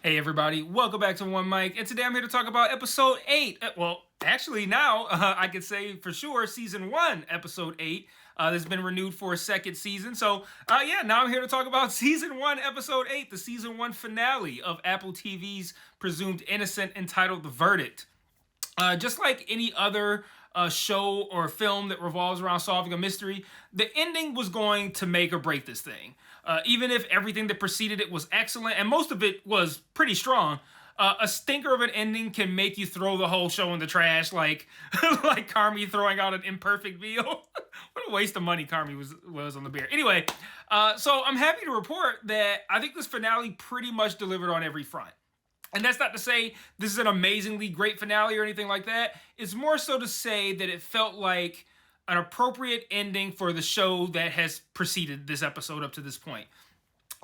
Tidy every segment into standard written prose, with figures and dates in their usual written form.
Hey everybody, welcome back to One Mic, and today I'm here to talk about episode 8. Well, actually now, I could say for sure season 1, episode 8. This has been renewed for a second season, so now I'm here to talk about season 1, episode 8, the season 1 finale of Apple TV's Presumed Innocent, entitled The Verdict. Just like any other show or film that revolves around solving a mystery, the ending was going to make or break this thing. Even if everything that preceded it was excellent, and most of it was pretty strong, a stinker of an ending can make you throw the whole show in the trash, like like Carmy throwing out an imperfect meal. What a waste of money Carmy was on the beer. Anyway, so I'm happy to report that I think this finale pretty much delivered on every front. And that's not to say this is an amazingly great finale or anything like that. It's more so to say that it felt like an appropriate ending for the show that has preceded this episode up to this point.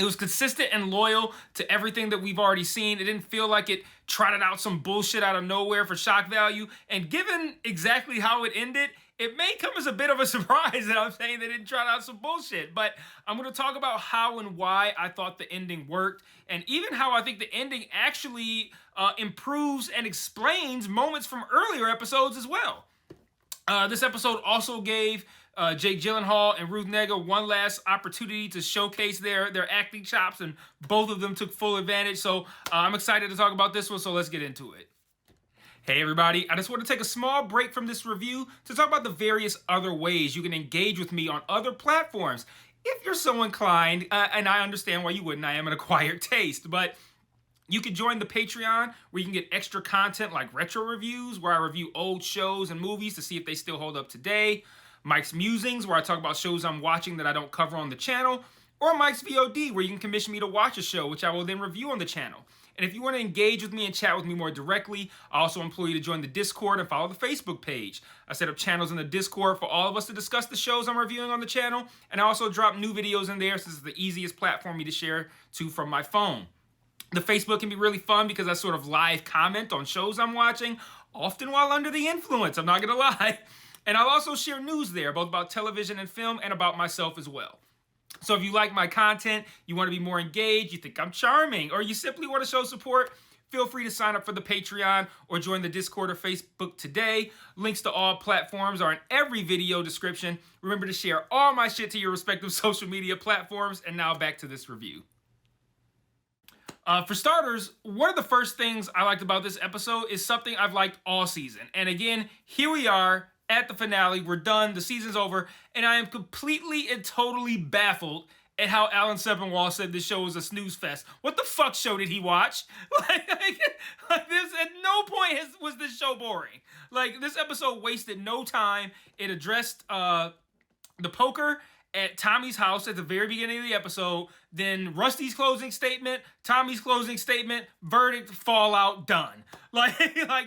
It was consistent and loyal to everything that we've already seen. It didn't feel like it trotted out some bullshit out of nowhere for shock value. And given exactly how it ended, it may come as a bit of a surprise that I'm saying they didn't trot out some bullshit. But I'm going to talk about how and why I thought the ending worked, and even how I think the ending actually improves and explains moments from earlier episodes as well. This episode also gave Jake Gyllenhaal and Ruth Negga one last opportunity to showcase their acting chops, and both of them took full advantage. So I'm excited to talk about this one, so let's get into it. Hey everybody, I just want to take a small break from this review to talk about the various other ways you can engage with me on other platforms. If you're so inclined, and I understand why you wouldn't, I am an acquired taste, but you can join the Patreon where you can get extra content like retro reviews, where I review old shows and movies to see if they still hold up today, Mike's Musings, where I talk about shows I'm watching that I don't cover on the channel, or Mike's VOD, where you can commission me to watch a show, which I will then review on the channel. And if you want to engage with me and chat with me more directly, I also implore you to join the Discord and follow the Facebook page. I set up channels in the Discord for all of us to discuss the shows I'm reviewing on the channel, and I also drop new videos in there since it's the easiest platform for me to share to from my phone. The Facebook can be really fun because I sort of live comment on shows I'm watching, often while under the influence, I'm not going to lie. And I'll also share news there, both about television and film, and about myself as well. So if you like my content, you want to be more engaged, you think I'm charming, or you simply want to show support, feel free to sign up for the Patreon or join the Discord or Facebook today. Links to all platforms are in every video description. Remember to share all my shit to your respective social media platforms. And now back to this review. For starters, one of the first things I liked about this episode is something I've liked all season. And again, here we are at the finale. We're done. The season's over. And I am completely and totally baffled at how Alan Sepinwall said this show was a snooze fest. What the fuck show did he watch? Like this, at no point was this show boring. Like, this episode wasted no time. It addressed the poker at Tommy's house at the very beginning of the episode, then Rusty's closing statement, Tommy's closing statement, verdict, fallout, done. Like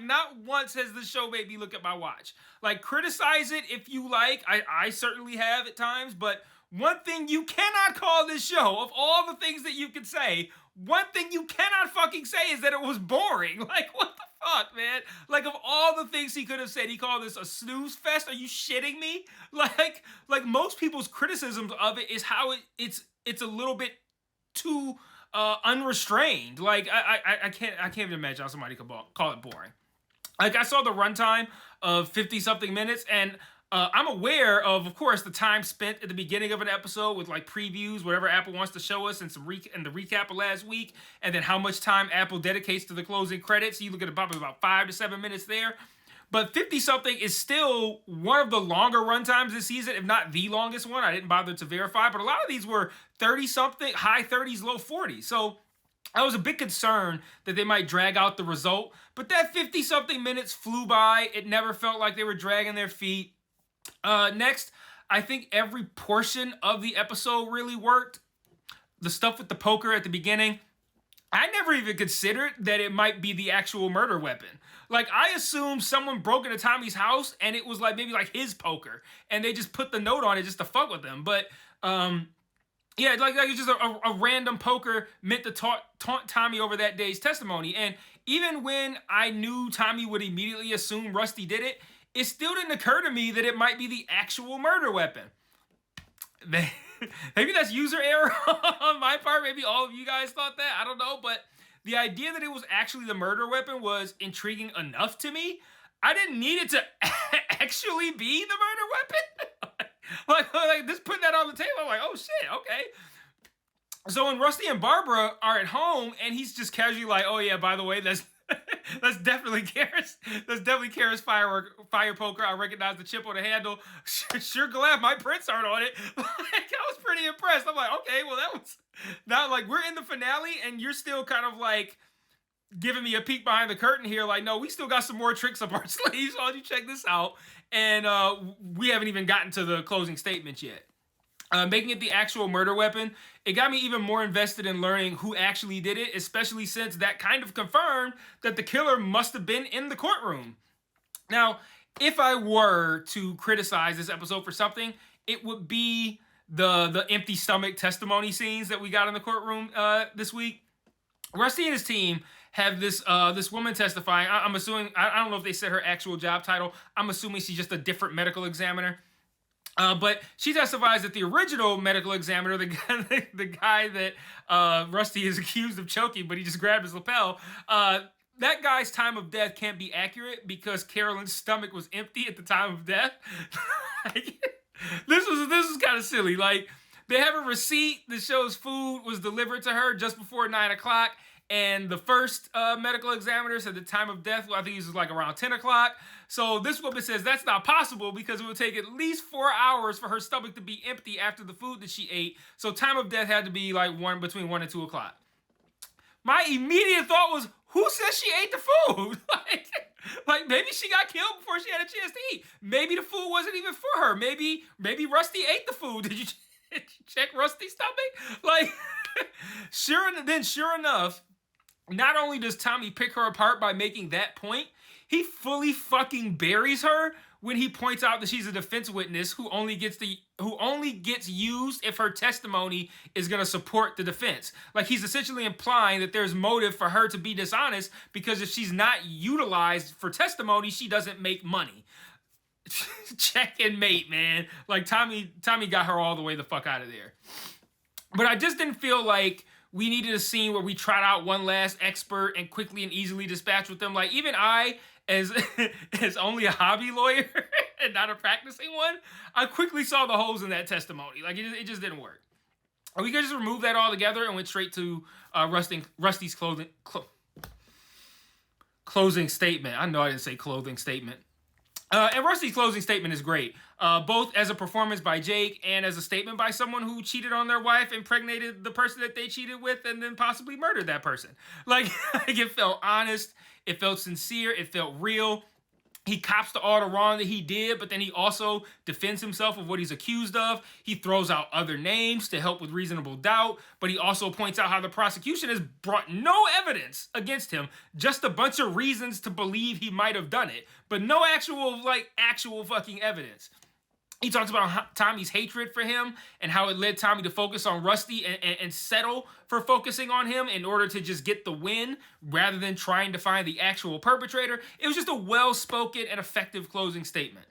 not once has the show made me look at my watch. Like, criticize it if you like. I certainly have at times, but one thing you cannot call this show, of all the things that you could say, one thing you cannot fucking say is that it was boring. Like, what the fuck, man? Like, of all the things he could have said, he called this a snooze fest? Are you shitting me? Like most people's criticisms of it is how it's a little bit too unrestrained. Like, I can't even imagine how somebody could call it boring. Like, I saw the runtime of 50-something minutes, and I'm aware of course, the time spent at the beginning of an episode with like previews, whatever Apple wants to show us, and some and the recap of last week, and then how much time Apple dedicates to the closing credits. You look at probably about 5 to 7 minutes there. But 50-something is still one of the longer runtimes this season, if not the longest one. I didn't bother to verify, but a lot of these were 30-something, high 30s, low 40s. So I was a bit concerned that they might drag out the result. But that 50-something minutes flew by. It never felt like they were dragging their feet. Next, I think every portion of the episode really worked. The stuff with the poker at the beginning, I never even considered that it might be the actual murder weapon. Like, I assumed someone broke into Tommy's house and it was like maybe like his poker, and they just put the note on it just to fuck with him. But yeah, like it's just a random poker meant to taunt Tommy over that day's testimony. And even when I knew Tommy would immediately assume Rusty did it, it still didn't occur to me that it might be the actual murder weapon. Maybe that's user error on my part. Maybe all of you guys thought that. I don't know. But the idea that it was actually the murder weapon was intriguing enough to me. I didn't need it to actually be the murder weapon. like just putting that on the table, I'm like, oh shit, okay. So when Rusty and Barbara are at home, and he's just casually like, oh yeah, by the way, that's definitely Kara's. That's definitely Kara's fire poker. I recognize the chip on the handle. Sure glad my prints aren't on it. Like, I was pretty impressed. I'm like, okay, well that was not like we're in the finale, and you're still kind of like giving me a peek behind the curtain here. Like, no, we still got some more tricks up our sleeves. Why don't you check this out? And we haven't even gotten to the closing statements yet. Making it the actual murder weapon, it got me even more invested in learning who actually did it, especially since that kind of confirmed that the killer must have been in the courtroom. Now, if I were to criticize this episode for something, it would be the empty stomach testimony scenes that we got in the courtroom this week. Rusty and his team have this woman testifying. I'm assuming, I don't know if they said her actual job title. I'm assuming she's just a different medical examiner. But she testifies that the original medical examiner, the guy that Rusty is accused of choking, but he just grabbed his lapel, that guy's time of death can't be accurate because Carolyn's stomach was empty at the time of death. Like, this was kind of silly. Like, they have a receipt that shows food was delivered to her just before 9 o'clock. And the first medical examiner said the time of death, well, I think it was like around 10 o'clock. So this woman says that's not possible because it would take at least 4 hours for her stomach to be empty after the food that she ate. So time of death had to be like between 1 and 2 o'clock. My immediate thought was, who says she ate the food? like maybe she got killed before she had a chance to eat. Maybe the food wasn't even for her. Maybe Rusty ate the food. Did you check Rusty's stomach? Like, sure enough, not only does Tommy pick her apart by making that point, he fully fucking buries her when he points out that she's a defense witness who only gets used if her testimony is going to support the defense. Like, he's essentially implying that there's motive for her to be dishonest because if she's not utilized for testimony, she doesn't make money. Check and mate, man. Like, Tommy got her all the way the fuck out of there. But I just didn't feel like we needed a scene where we trot out one last expert and quickly and easily dispatch with them. Like, even I, as only a hobby lawyer and not a practicing one, I quickly saw the holes in that testimony. Like, it just didn't work. We could just remove that altogether and went straight to Rusty's closing statement. I know I didn't say clothing statement. And Rusty's closing statement is great, both as a performance by Jake and as a statement by someone who cheated on their wife, impregnated the person that they cheated with, and then possibly murdered that person. Like it felt honest, it felt sincere, it felt real. He cops to all the wrong that he did, but then he also defends himself of what he's accused of. He throws out other names to help with reasonable doubt, but he also points out how the prosecution has brought no evidence against him, just a bunch of reasons to believe he might have done it, but no actual fucking evidence. He talks about Tommy's hatred for him and how it led Tommy to focus on Rusty and settle for focusing on him in order to just get the win rather than trying to find the actual perpetrator. It was just a well-spoken and effective closing statement.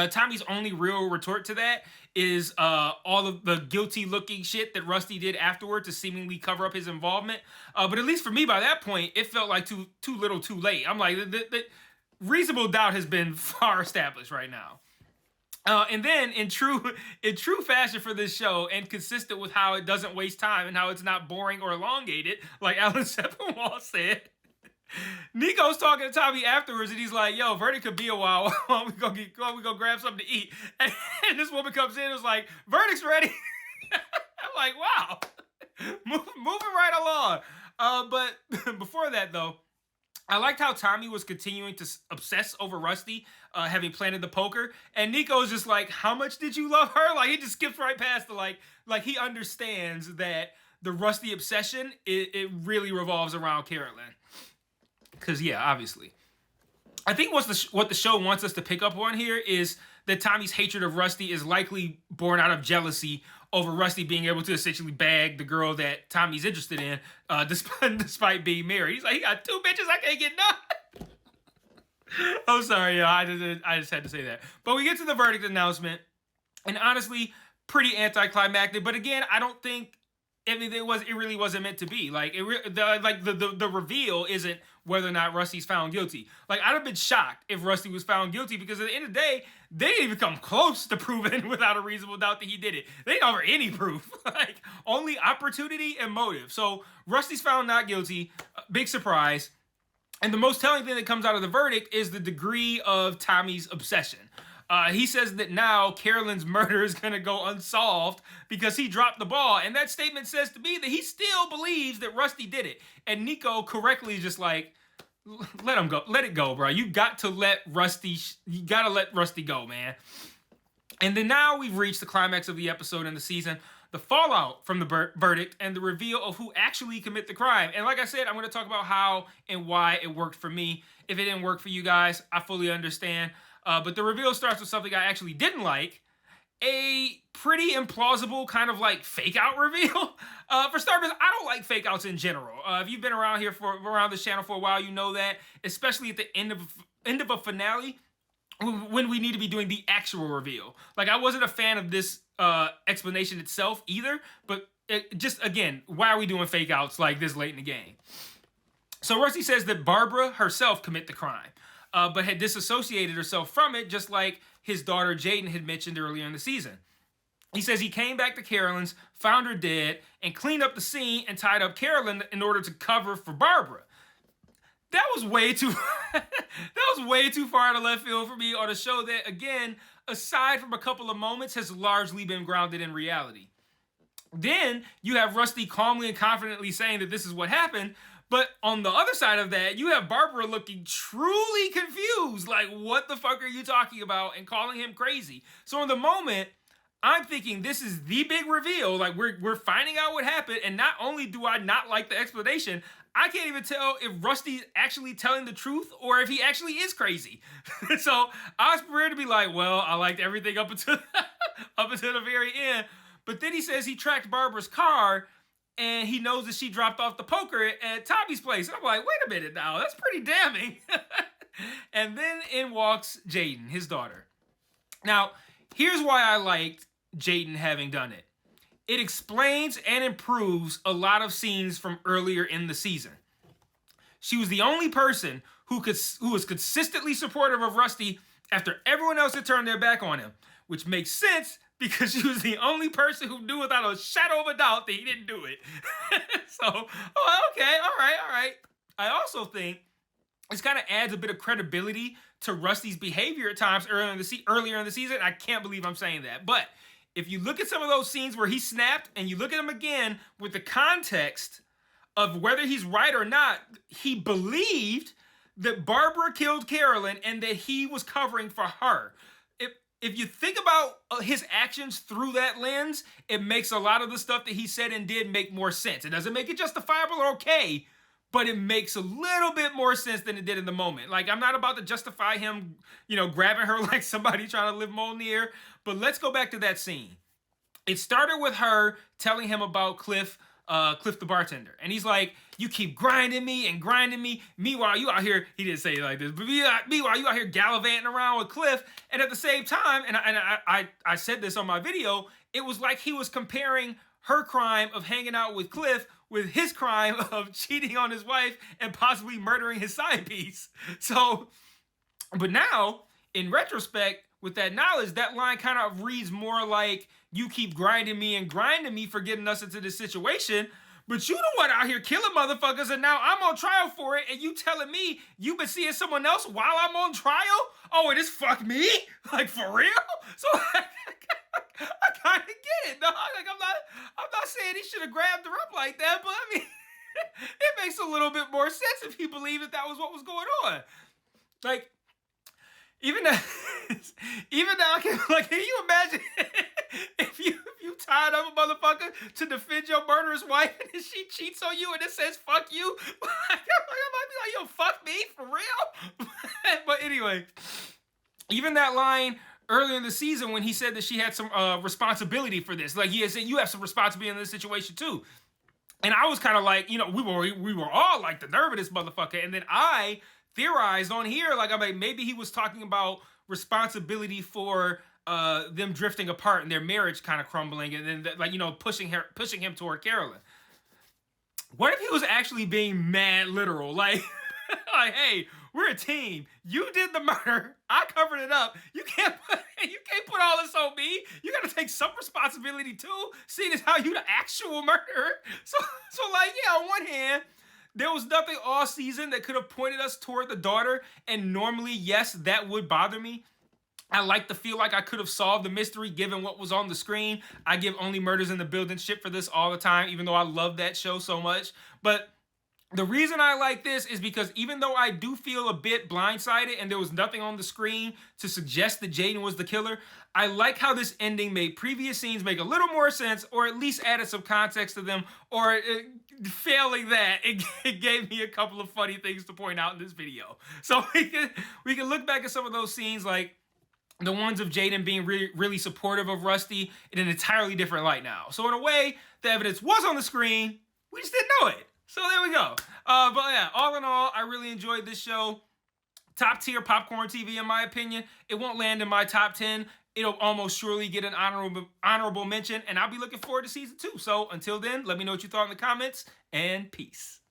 Tommy's only real retort to that is all of the guilty-looking shit that Rusty did afterward to seemingly cover up his involvement. But at least for me, by that point, it felt like too little too late. I'm like, the reasonable doubt has been far established right now. And then, in true fashion for this show, and consistent with how it doesn't waste time and how it's not boring or elongated, like Alan Sepinwall said, Nico's talking to Tommy afterwards, and he's like, "Yo, verdict could be a while. we go grab something to eat." And this woman comes in and is like, "Verdict's ready." I'm like, "Wow, moving right along." But before that, though, I liked how Tommy was continuing to obsess over Rusty, having planted the poker, and Nico's just like, "How much did you love her?" Like, he just skips right past the like he understands that the Rusty obsession it really revolves around Carolyn. Because yeah, obviously, I think what the show wants us to pick up on here is that Tommy's hatred of Rusty is likely born out of jealousy over Rusty being able to essentially bag the girl that Tommy's interested in, despite being married. He's like, he got 2 bitches, I can't get none. I'm sorry, I just had to say that. But we get to the verdict announcement, and honestly, pretty anticlimactic. But again, I don't think I mean, it really wasn't meant to be. Like the reveal isn't whether or not Rusty's found guilty. Like, I'd have been shocked if Rusty was found guilty, because at the end of the day, they didn't even come close to proving without a reasonable doubt that he did it. They didn't offer any proof. Like, only opportunity and motive. So Rusty's found not guilty. Big surprise. And the most telling thing that comes out of the verdict is the degree of Tommy's obsession. He says that now Carolyn's murder is going to go unsolved because he dropped the ball. And that statement says to me that he still believes that Rusty did it. And Nico correctly just like, let him go. Let it go, bro. You got to let Rusty go, man. And then now we've reached the climax of the episode and the season, the fallout from the verdict and the reveal of who actually commit the crime. And like I said, I'm going to talk about how and why it worked for me. If it didn't work for you guys, I fully understand. But the reveal starts with something I actually didn't like. A pretty implausible kind of like fake out reveal. For starters, I don't like fake outs in general. If you've been around this channel for a while, you know that, especially at the end of a finale, when we need to be doing the actual reveal. Like, I wasn't a fan of this explanation itself either, but just again, why are we doing fake outs like this late in the game? So Rusty says that Barbara herself commit the crime, but had disassociated herself from it, just like his daughter Jaden had mentioned earlier in the season. He says he came back to Carolyn's, found her dead, and cleaned up the scene and tied up Carolyn in order to cover for Barbara. That was way too far out of left field for me on a show that, again, aside from a couple of moments, has largely been grounded in reality. Then you have Rusty calmly and confidently saying that this is what happened, but on the other side of that, you have Barbara looking truly confused, like, what the fuck are you talking about, and calling him crazy. So in the moment, I'm thinking this is the big reveal, like we're finding out what happened, and not only do I not like the explanation, I can't even tell if Rusty's actually telling the truth or if he actually is crazy. So I was prepared to be like, well, I liked everything up until the very end. But then he says he tracked Barbara's car and he knows that she dropped off the poker at Tommy's place. And I'm like, wait a minute now, that's pretty damning. And then in walks Jaden, his daughter. Now, here's why I liked Jaden having done it. It explains and improves a lot of scenes from earlier in the season. She was the only person who was consistently supportive of Rusty after everyone else had turned their back on him, which makes sense because she was the only person who knew without a shadow of a doubt that he didn't do it. So, okay, all right. I also think this kind of adds a bit of credibility to Rusty's behavior at times earlier in the season. I can't believe I'm saying that. But if you look at some of those scenes where he snapped and you look at them again with the context of whether he's right or not, he believed that Barbara killed Carolyn and that he was covering for her. If you think about his actions through that lens, it makes a lot of the stuff that he said and did make more sense. It doesn't make it justifiable or okay, but it makes a little bit more sense than it did in the moment. Like, I'm not about to justify him, grabbing her like somebody trying to live Mjolnir, but let's go back to that scene. It started with her telling him about Cliff the bartender. And he's like, you keep grinding me. Meanwhile, you out here, he didn't say it like this, but meanwhile, you out here gallivanting around with Cliff. And at the same time, and I said this on my video, it was like he was comparing her crime of hanging out with Cliff with his crime of cheating on his wife and possibly murdering his side piece. So, but now, in retrospect, with that knowledge, that line kind of reads more like, you keep grinding me for getting us into this situation, but you the one out here killing motherfuckers, and now I'm on trial for it, and you telling me you've been seeing someone else while I'm on trial? Oh, and it's fuck me? Like, for real? So I kind of get it, dog. Like, I'm not saying he should have grabbed her up like that, but I mean, it makes a little bit more sense if he believed that was what was going on. Like, even now, can you imagine if you tied up a motherfucker to defend your murderous wife and she cheats on you and it says fuck you? I might be like, yo, fuck me, for real? But anyway, even that line earlier in the season when he said that she had some responsibility for this, like he had said, you have some responsibility in this situation too. And I was kind of like, we were all like, the nerve of this motherfucker. And then I theorized on here, like, maybe he was talking about responsibility for them drifting apart and their marriage kind of crumbling, and then like pushing him toward Carolyn. What if he was actually being mad literal, like like, hey, we're a team. You did the murder. I covered it up. You can't put all this on me. You got to take some responsibility too, seeing as how you the actual murderer. So like, yeah, on one hand, there was nothing all season that could have pointed us toward the daughter, and normally, yes, that would bother me. I like to feel like I could have solved the mystery given what was on the screen. I give Only Murders in the Building shit for this all the time, even though I love that show so much. But the reason I like this is because even though I do feel a bit blindsided and there was nothing on the screen to suggest that Jaden was the killer, I like how this ending made previous scenes make a little more sense, or at least added some context to them, or failing that, it gave me a couple of funny things to point out in this video. So we can look back at some of those scenes, like the ones of Jaden being really supportive of Rusty, in an entirely different light now. So in a way, the evidence was on the screen, we just didn't know it. So there we go. But yeah, all in all, I really enjoyed this show. Top tier popcorn TV, in my opinion. It won't land in my top 10. It'll almost surely get an honorable mention, and I'll be looking forward to season 2. So until then, let me know what you thought in the comments, and peace.